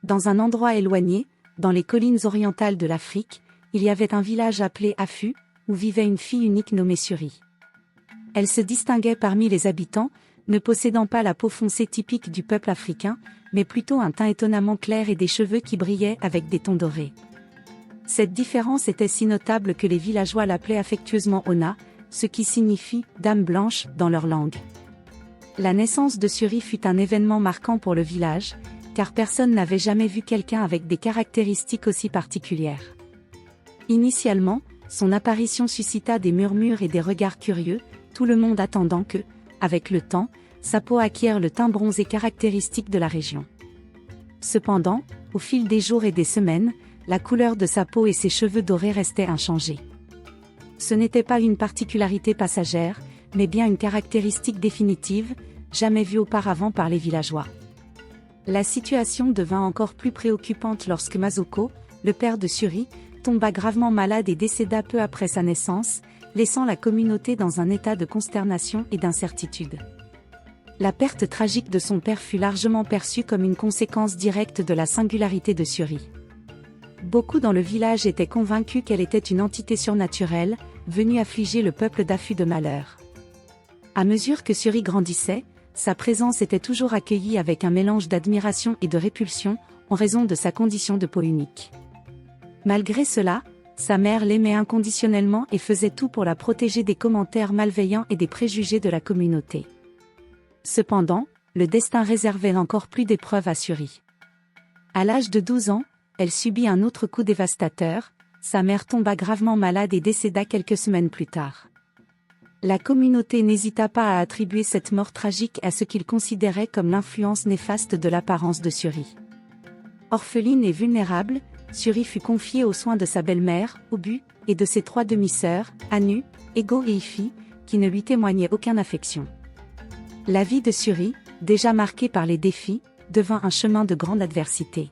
Dans un endroit éloigné, dans les collines orientales de l'Afrique, il y avait un village appelé Afu, où vivait une fille unique nommée Suri. Elle se distinguait parmi les habitants, ne possédant pas la peau foncée typique du peuple africain, mais plutôt un teint étonnamment clair et des cheveux qui brillaient avec des tons dorés. Cette différence était si notable que les villageois l'appelaient affectueusement Ona, ce qui signifie « dame blanche » dans leur langue. La naissance de Suri fut un événement marquant pour le village, car personne n'avait jamais vu quelqu'un avec des caractéristiques aussi particulières. Initialement, son apparition suscita des murmures et des regards curieux, tout le monde attendant que, avec le temps, sa peau acquiert le teint bronzé caractéristique de la région. Cependant, au fil des jours et des semaines, la couleur de sa peau et ses cheveux dorés restaient inchangés. Ce n'était pas une particularité passagère, mais bien une caractéristique définitive, jamais vue auparavant par les villageois. La situation devint encore plus préoccupante lorsque Masoko, le père de Suri, tomba gravement malade et décéda peu après sa naissance, laissant la communauté dans un état de consternation et d'incertitude. La perte tragique de son père fut largement perçue comme une conséquence directe de la singularité de Suri. Beaucoup dans le village étaient convaincus qu'elle était une entité surnaturelle, venue affliger le peuple d'Afu de malheur. À mesure que Suri grandissait, sa présence était toujours accueillie avec un mélange d'admiration et de répulsion, en raison de sa condition de peau unique. Malgré cela, sa mère l'aimait inconditionnellement et faisait tout pour la protéger des commentaires malveillants et des préjugés de la communauté. Cependant, le destin réservait encore plus d'épreuves à Suri. À l'âge de 12 ans, elle subit un autre coup dévastateur, sa mère tomba gravement malade et décéda quelques semaines plus tard. La communauté n'hésita pas à attribuer cette mort tragique à ce qu'ils considéraient comme l'influence néfaste de l'apparence de Suri. Orpheline et vulnérable, Suri fut confiée aux soins de sa belle-mère, Obu, et de ses 3 demi-sœurs, Anu, Ego et Ifi, qui ne lui témoignaient aucune affection. La vie de Suri, déjà marquée par les défis, devint un chemin de grande adversité.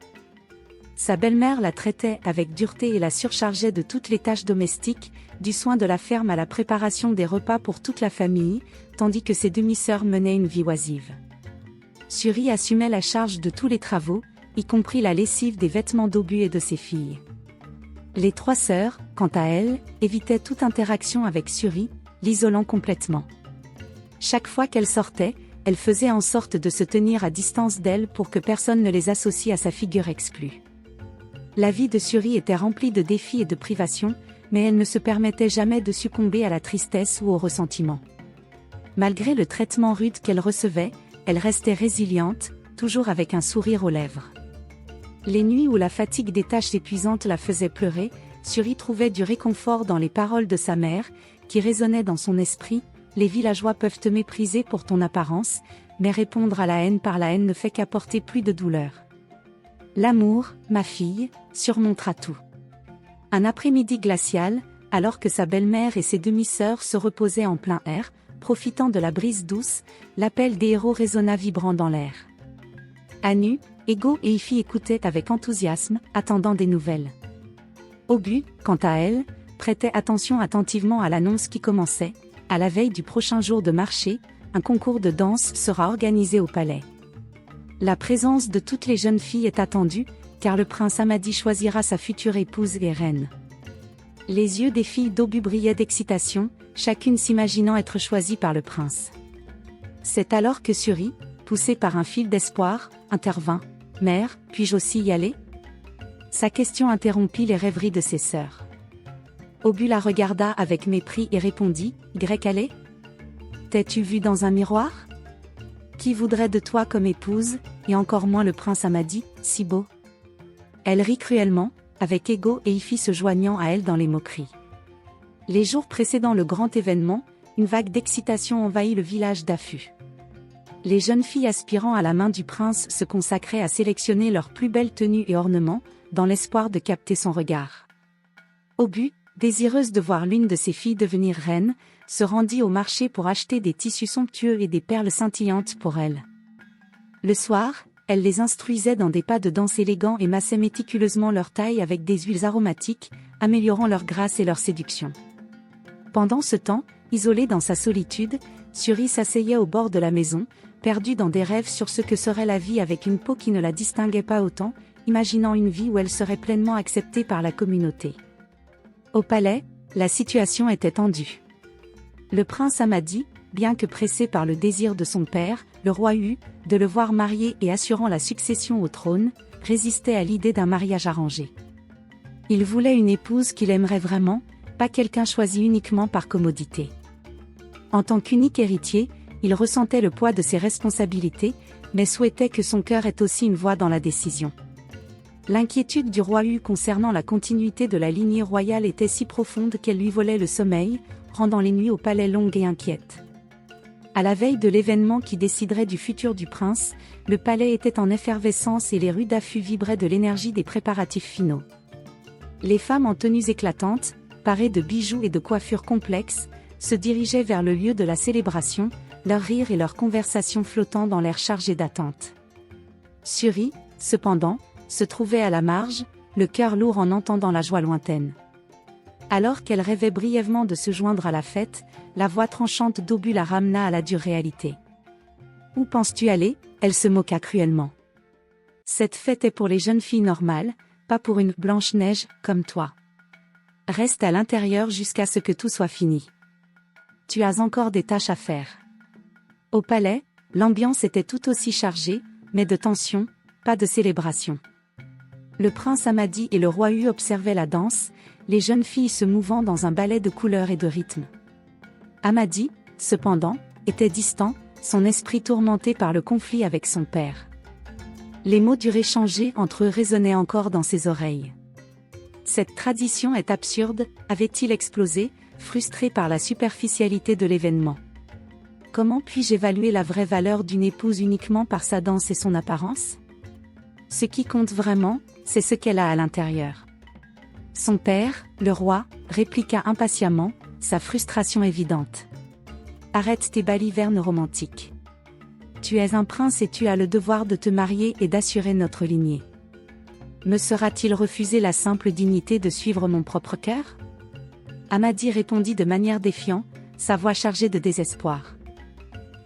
Sa belle-mère la traitait avec dureté et la surchargeait de toutes les tâches domestiques, du soin de la ferme à la préparation des repas pour toute la famille, tandis que ses demi-sœurs menaient une vie oisive. Suri assumait la charge de tous les travaux, y compris la lessive des vêtements d'Obu et de ses filles. Les 3 sœurs, quant à elles, évitaient toute interaction avec Suri, l'isolant complètement. Chaque fois qu'elle sortait, elle faisait en sorte de se tenir à distance d'elle pour que personne ne les associe à sa figure exclue. La vie de Suri était remplie de défis et de privations, mais elle ne se permettait jamais de succomber à la tristesse ou au ressentiment. Malgré le traitement rude qu'elle recevait, elle restait résiliente, toujours avec un sourire aux lèvres. Les nuits où la fatigue des tâches épuisantes la faisait pleurer, Suri trouvait du réconfort dans les paroles de sa mère, qui résonnaient dans son esprit: « Les villageois peuvent te mépriser pour ton apparence, mais répondre à la haine par la haine ne fait qu'apporter plus de douleur. L'amour, ma fille, surmontera tout. » Un après-midi glacial, alors que sa belle-mère et ses demi-sœurs se reposaient en plein air, profitant de la brise douce, l'appel des héros résonna vibrant dans l'air. Anu, Ego et Ifi écoutaient avec enthousiasme, attendant des nouvelles. Obu, quant à elle, prêtait attentivement à l'annonce qui commençait: à la veille du prochain jour de marché, un concours de danse sera organisé au palais. La présence de toutes les jeunes filles est attendue, car le prince Amadi choisira sa future épouse et reine. Les yeux des filles d'Obu brillaient d'excitation, chacune s'imaginant être choisie par le prince. C'est alors que Suri, poussée par un fil d'espoir, intervint: « Mère, puis-je aussi y aller ?» Sa question interrompit les rêveries de ses sœurs. Obu la regarda avec mépris et répondit: « Y-aller ? T'es-tu vu dans un miroir ? Qui voudrait de toi comme épouse, et encore moins le prince Amadi, si beau ?» Elle rit cruellement, avec Ego et Ifi se joignant à elle dans les moqueries. Les jours précédant le grand événement, une vague d'excitation envahit le village d'Afu. Les jeunes filles aspirant à la main du prince se consacraient à sélectionner leurs plus belles tenues et ornements, dans l'espoir de capter son regard. Obu, désireuse de voir l'une de ses filles devenir reine, se rendit au marché pour acheter des tissus somptueux et des perles scintillantes pour elle. Le soir, elle les instruisait dans des pas de danse élégants et massait méticuleusement leur taille avec des huiles aromatiques, améliorant leur grâce et leur séduction. Pendant ce temps, isolée dans sa solitude, Suri s'asseyait au bord de la maison, perdue dans des rêves sur ce que serait la vie avec une peau qui ne la distinguait pas autant, imaginant une vie où elle serait pleinement acceptée par la communauté. Au palais, la situation était tendue. Le prince Amadi, bien que pressé par le désir de son père, le roi Hu, de le voir marié et assurant la succession au trône, résistait à l'idée d'un mariage arrangé. Il voulait une épouse qu'il aimerait vraiment, pas quelqu'un choisi uniquement par commodité. En tant qu'unique héritier, il ressentait le poids de ses responsabilités, mais souhaitait que son cœur ait aussi une voix dans la décision. L'inquiétude du roi Hu concernant la continuité de la lignée royale était si profonde qu'elle lui volait le sommeil, rendant les nuits au palais longues et inquiètes. À la veille de l'événement qui déciderait du futur du prince, le palais était en effervescence et les rues d'Afu vibraient de l'énergie des préparatifs finaux. Les femmes en tenues éclatantes, parées de bijoux et de coiffures complexes, se dirigeaient vers le lieu de la célébration, leurs rires et leurs conversations flottant dans l'air chargé d'attente. Suri, cependant, se trouvait à la marge, le cœur lourd en entendant la joie lointaine. Alors qu'elle rêvait brièvement de se joindre à la fête, la voix tranchante d'Obu la ramena à la dure réalité. « Où penses-tu aller ?» Elle se moqua cruellement. « Cette fête est pour les jeunes filles normales, pas pour une Blanche-Neige comme toi. Reste à l'intérieur jusqu'à ce que tout soit fini. Tu as encore des tâches à faire. » Au palais, l'ambiance était tout aussi chargée, mais de tension, pas de célébration. Le prince Amadi et le roi Hu observaient la danse, les jeunes filles se mouvant dans un ballet de couleurs et de rythmes. Amadi, cependant, était distant, son esprit tourmenté par le conflit avec son père. Les mots durs échangés entre eux résonnaient encore dans ses oreilles. Cette tradition est absurde, avait-il explosé, frustré par la superficialité de l'événement. Comment puis-je évaluer la vraie valeur d'une épouse uniquement par sa danse et son apparence ? Ce qui compte vraiment, c'est ce qu'elle a à l'intérieur. Son père, le roi, répliqua impatiemment, sa frustration évidente. Arrête tes balivernes romantiques. Tu es un prince et tu as le devoir de te marier et d'assurer notre lignée. Me sera-t-il refusé la simple dignité de suivre mon propre cœur ? Amadi répondit de manière défiante, sa voix chargée de désespoir.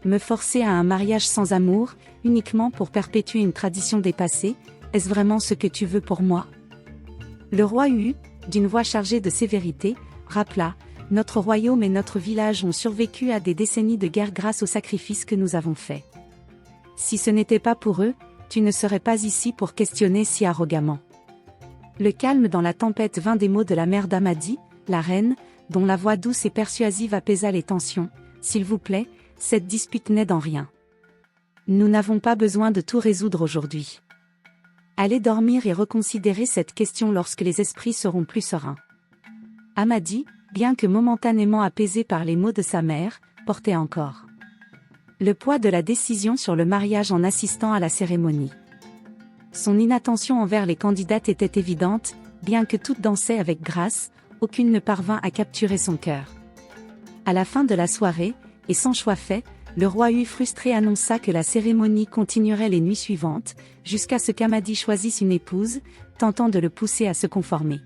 Me forcer à un mariage sans amour, uniquement pour perpétuer une tradition dépassée, est-ce vraiment ce que tu veux pour moi ? Le roi Hu, d'une voix chargée de sévérité, rappela, « Notre royaume et notre village ont survécu à des décennies de guerre grâce aux sacrifices que nous avons faits. Si ce n'était pas pour eux, tu ne serais pas ici pour questionner si arrogamment. » Le calme dans la tempête vint des mots de la mère d'Amadi, la reine, dont la voix douce et persuasive apaisa les tensions. « S'il vous plaît, cette dispute n'aide en rien. Nous n'avons pas besoin de tout résoudre aujourd'hui. Allez dormir et reconsidérer cette question lorsque les esprits seront plus sereins. » Amadi, bien que momentanément apaisé par les mots de sa mère, portait encore le poids de la décision sur le mariage en assistant à la cérémonie. Son inattention envers les candidates était évidente, bien que toutes dansaient avec grâce, aucune ne parvint à capturer son cœur. À la fin de la soirée, et sans choix fait, le roi Hu frustré annonça que la cérémonie continuerait les nuits suivantes, jusqu'à ce qu'Amadi choisisse une épouse, tentant de le pousser à se conformer.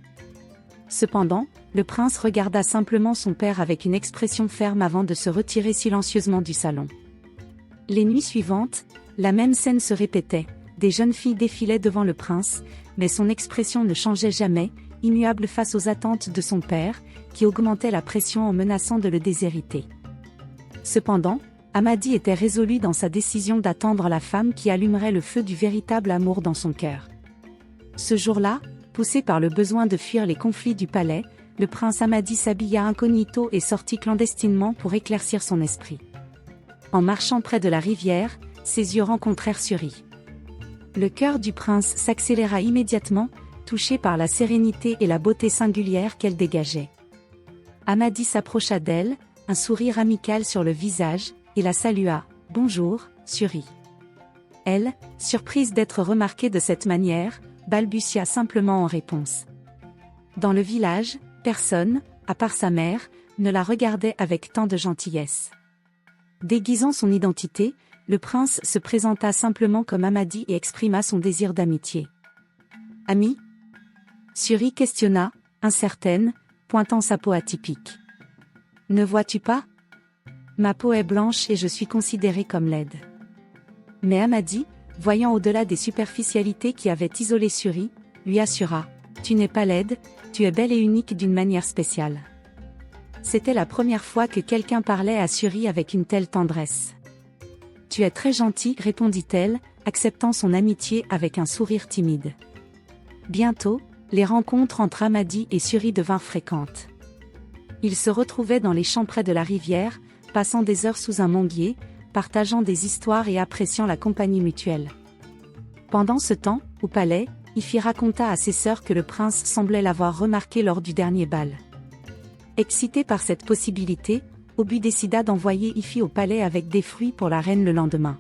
Cependant, le prince regarda simplement son père avec une expression ferme avant de se retirer silencieusement du salon. Les nuits suivantes, la même scène se répétait, des jeunes filles défilaient devant le prince, mais son expression ne changeait jamais, immuable face aux attentes de son père, qui augmentait la pression en menaçant de le déshériter. Cependant, Amadi était résolu dans sa décision d'attendre la femme qui allumerait le feu du véritable amour dans son cœur. Ce jour-là, poussé par le besoin de fuir les conflits du palais, le prince Amadi s'habilla incognito et sortit clandestinement pour éclaircir son esprit. En marchant près de la rivière, ses yeux rencontrèrent Suri. Le cœur du prince s'accéléra immédiatement, touché par la sérénité et la beauté singulière qu'elle dégageait. Amadi s'approcha d'elle, un sourire amical sur le visage, et la salua, « Bonjour, Suri. » Elle, surprise d'être remarquée de cette manière, balbutia simplement en réponse. Dans le village, personne, à part sa mère, ne la regardait avec tant de gentillesse. Déguisant son identité, le prince se présenta simplement comme Amadi et exprima son désir d'amitié. « Ami ?» Suri questionna, incertaine, pointant sa peau atypique. « Ne vois-tu pas ? Ma peau est blanche et je suis considérée comme laide. » Mais Amadi, voyant au-delà des superficialités qui avaient isolé Suri, lui assura « Tu n'es pas laide, tu es belle et unique d'une manière spéciale. » C'était la première fois que quelqu'un parlait à Suri avec une telle tendresse. « Tu es très gentil, répondit-elle, acceptant son amitié avec un sourire timide. Bientôt, les rencontres entre Amadi et Suri devinrent fréquentes. Ils se retrouvaient dans les champs près de la rivière, passant des heures sous un manguier, partageant des histoires et appréciant la compagnie mutuelle. Pendant ce temps, au palais, Ifi raconta à ses sœurs que le prince semblait l'avoir remarqué lors du dernier bal. Excité par cette possibilité, Obu décida d'envoyer Ifi au palais avec des fruits pour la reine le lendemain.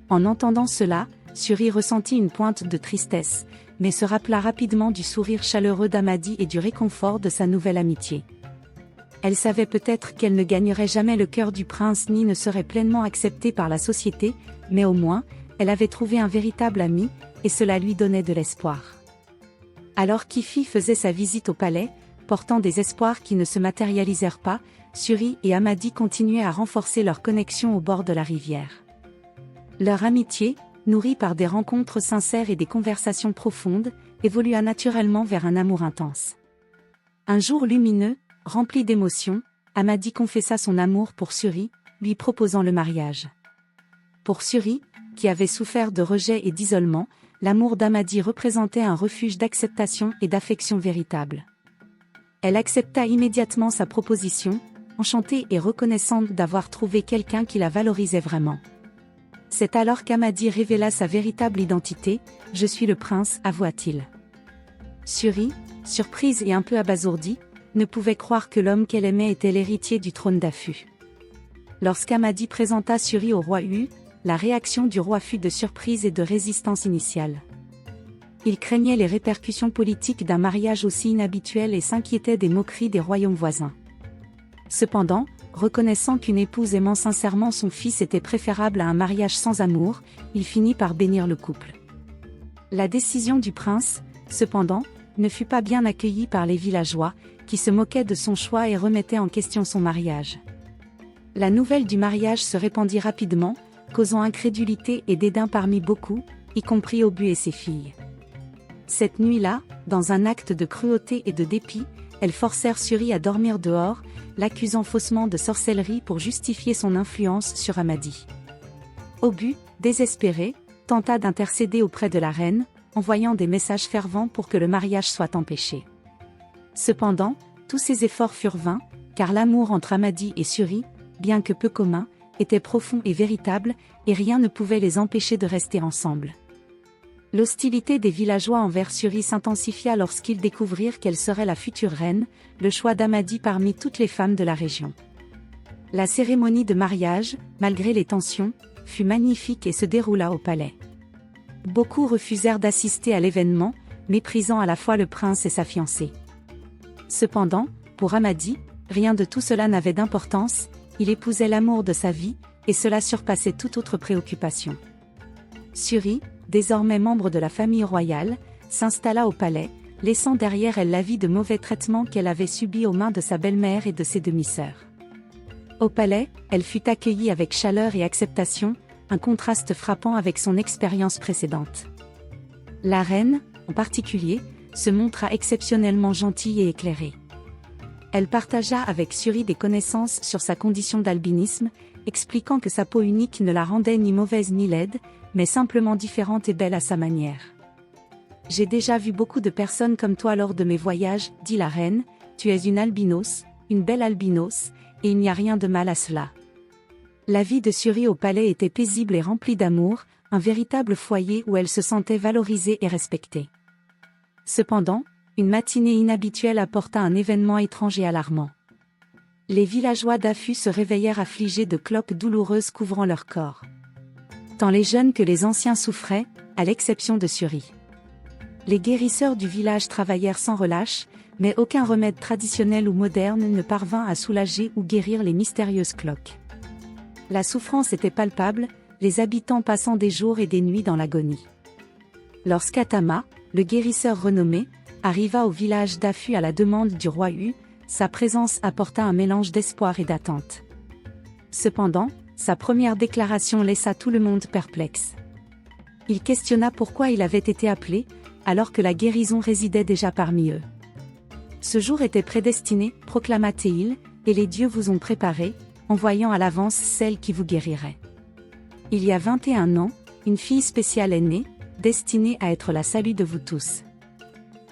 En entendant cela, Suri ressentit une pointe de tristesse, mais se rappela rapidement du sourire chaleureux d'Amadi et du réconfort de sa nouvelle amitié. Elle savait peut-être qu'elle ne gagnerait jamais le cœur du prince ni ne serait pleinement acceptée par la société, mais au moins, elle avait trouvé un véritable ami, et cela lui donnait de l'espoir. Alors qu'Ifi faisait sa visite au palais, portant des espoirs qui ne se matérialisèrent pas, Suri et Amadi continuaient à renforcer leur connexion au bord de la rivière. Leur amitié, nourrie par des rencontres sincères et des conversations profondes, évolua naturellement vers un amour intense. Un jour lumineux, rempli d'émotions, Amadi confessa son amour pour Suri, lui proposant le mariage. Pour Suri, qui avait souffert de rejet et d'isolement, l'amour d'Amadi représentait un refuge d'acceptation et d'affection véritable. Elle accepta immédiatement sa proposition, enchantée et reconnaissante d'avoir trouvé quelqu'un qui la valorisait vraiment. C'est alors qu'Amadi révéla sa véritable identité, « Je suis le prince », avoua-t-il. Suri, surprise et un peu abasourdie, ne pouvait croire que l'homme qu'elle aimait était l'héritier du trône d'Afu. Lorsqu'Amadi présenta Suri au roi Hu, la réaction du roi fut de surprise et de résistance initiale. Il craignait les répercussions politiques d'un mariage aussi inhabituel et s'inquiétait des moqueries des royaumes voisins. Cependant, reconnaissant qu'une épouse aimant sincèrement son fils était préférable à un mariage sans amour, il finit par bénir le couple. La décision du prince, cependant, ne fut pas bien accueillie par les villageois, qui se moquaient de son choix et remettaient en question son mariage. La nouvelle du mariage se répandit rapidement, causant incrédulité et dédain parmi beaucoup, y compris Obu et ses filles. Cette nuit-là, dans un acte de cruauté et de dépit, elles forcèrent Suri à dormir dehors, l'accusant faussement de sorcellerie pour justifier son influence sur Amadi. Obu, désespéré, tenta d'intercéder auprès de la reine, envoyant des messages fervents pour que le mariage soit empêché. Cependant, tous ces efforts furent vains, car l'amour entre Amadi et Suri, bien que peu commun, était profond et véritable, et rien ne pouvait les empêcher de rester ensemble. L'hostilité des villageois envers Suri s'intensifia lorsqu'ils découvrirent qu'elle serait la future reine, le choix d'Amadi parmi toutes les femmes de la région. La cérémonie de mariage, malgré les tensions, fut magnifique et se déroula au palais. Beaucoup refusèrent d'assister à l'événement, méprisant à la fois le prince et sa fiancée. Cependant, pour Amadi, rien de tout cela n'avait d'importance, il épousait l'amour de sa vie, et cela surpassait toute autre préoccupation. Suri, désormais membre de la famille royale, s'installa au palais, laissant derrière elle la vie de mauvais traitements qu'elle avait subis aux mains de sa belle-mère et de ses demi-sœurs. Au palais, elle fut accueillie avec chaleur et acceptation, un contraste frappant avec son expérience précédente. La reine, en particulier, se montra exceptionnellement gentille et éclairée. Elle partagea avec Suri des connaissances sur sa condition d'albinisme, expliquant que sa peau unique ne la rendait ni mauvaise ni laide, mais simplement différente et belle à sa manière. « J'ai déjà vu beaucoup de personnes comme toi lors de mes voyages, dit la reine, tu es une albinos, une belle albinos, et il n'y a rien de mal à cela. » La vie de Suri au palais était paisible et remplie d'amour, un véritable foyer où elle se sentait valorisée et respectée. Cependant, une matinée inhabituelle apporta un événement étrange et alarmant. Les villageois d'Afu se réveillèrent affligés de cloques douloureuses couvrant leur corps. Tant les jeunes que les anciens souffraient, à l'exception de Suri. Les guérisseurs du village travaillèrent sans relâche, mais aucun remède traditionnel ou moderne ne parvint à soulager ou guérir les mystérieuses cloques. La souffrance était palpable, les habitants passant des jours et des nuits dans l'agonie. Lorsqu'Atama, le guérisseur renommé, arriva au village d'Afu à la demande du roi Hu, sa présence apporta un mélange d'espoir et d'attente. Cependant, sa première déclaration laissa tout le monde perplexe. Il questionna pourquoi il avait été appelé, alors que la guérison résidait déjà parmi eux. Ce jour était prédestiné, proclama-t-il, et les dieux vous ont préparé, en voyant à l'avance celle qui vous guérirait. Il y a 21 ans, une fille spéciale est née, destinée à être la salut de vous tous.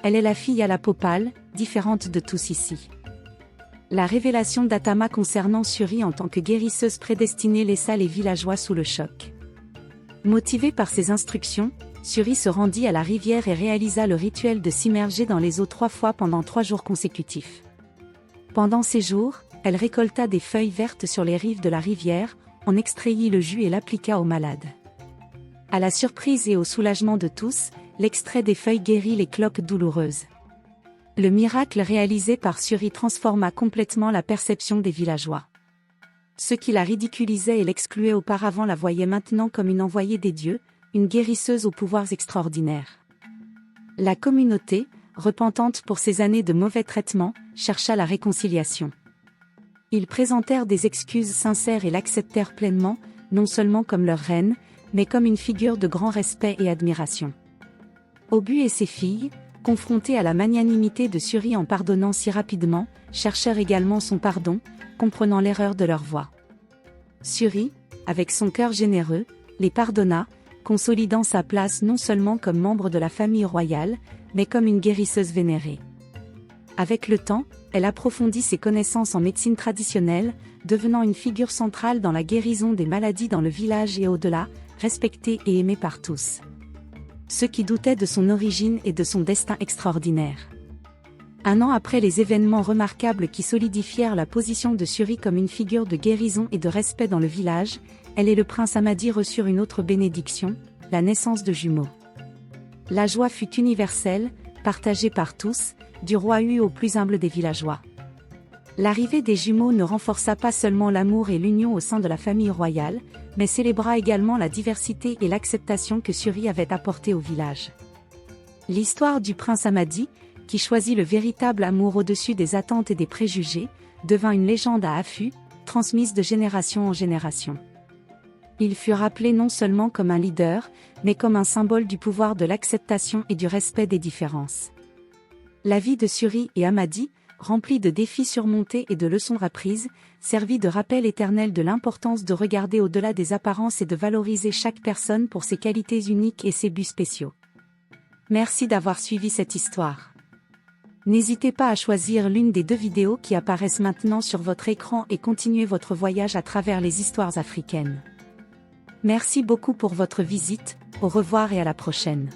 Elle est la fille à la peau pâle, différente de tous ici. La révélation d'Atama concernant Suri en tant que guérisseuse prédestinée laissa les villageois sous le choc. Motivé par ces instructions, Suri se rendit à la rivière et réalisa le rituel de s'immerger dans les eaux 3 fois pendant 3 jours consécutifs. Pendant ces jours, elle récolta des feuilles vertes sur les rives de la rivière, en extrayit le jus et l'appliqua aux malades. À la surprise et au soulagement de tous, l'extrait des feuilles guérit les cloques douloureuses. Le miracle réalisé par Suri transforma complètement la perception des villageois. Ceux qui la ridiculisaient et l'excluaient auparavant la voyaient maintenant comme une envoyée des dieux, une guérisseuse aux pouvoirs extraordinaires. La communauté, repentante pour ces années de mauvais traitements, chercha la réconciliation. Ils présentèrent des excuses sincères et l'acceptèrent pleinement, non seulement comme leur reine, mais comme une figure de grand respect et admiration. Obu et ses filles, confrontés à la magnanimité de Suri en pardonnant si rapidement, cherchèrent également son pardon, comprenant l'erreur de leur voix. Suri, avec son cœur généreux, les pardonna, consolidant sa place non seulement comme membre de la famille royale, mais comme une guérisseuse vénérée. Avec le temps, elle approfondit ses connaissances en médecine traditionnelle, devenant une figure centrale dans la guérison des maladies dans le village et au-delà, respectée et aimée par tous. Ceux qui doutaient de son origine et de son destin extraordinaire. 1 an après les événements remarquables qui solidifièrent la position de Suri comme une figure de guérison et de respect dans le village, elle et le prince Amadi reçurent une autre bénédiction, la naissance de jumeaux. La joie fut universelle, partagée par tous, du roi Hu au plus humble des villageois. L'arrivée des jumeaux ne renforça pas seulement l'amour et l'union au sein de la famille royale, mais célébra également la diversité et l'acceptation que Suri avait apportée au village. L'histoire du prince Amadi, qui choisit le véritable amour au-dessus des attentes et des préjugés, devint une légende à Afu, transmise de génération en génération. Il fut rappelé non seulement comme un leader, mais comme un symbole du pouvoir de l'acceptation et du respect des différences. La vie de Suri et Amadi, remplie de défis surmontés et de leçons apprises, servit de rappel éternel de l'importance de regarder au-delà des apparences et de valoriser chaque personne pour ses qualités uniques et ses buts spéciaux. Merci d'avoir suivi cette histoire. N'hésitez pas à choisir l'une des 2 vidéos qui apparaissent maintenant sur votre écran et continuez votre voyage à travers les histoires africaines. Merci beaucoup pour votre visite, au revoir et à la prochaine.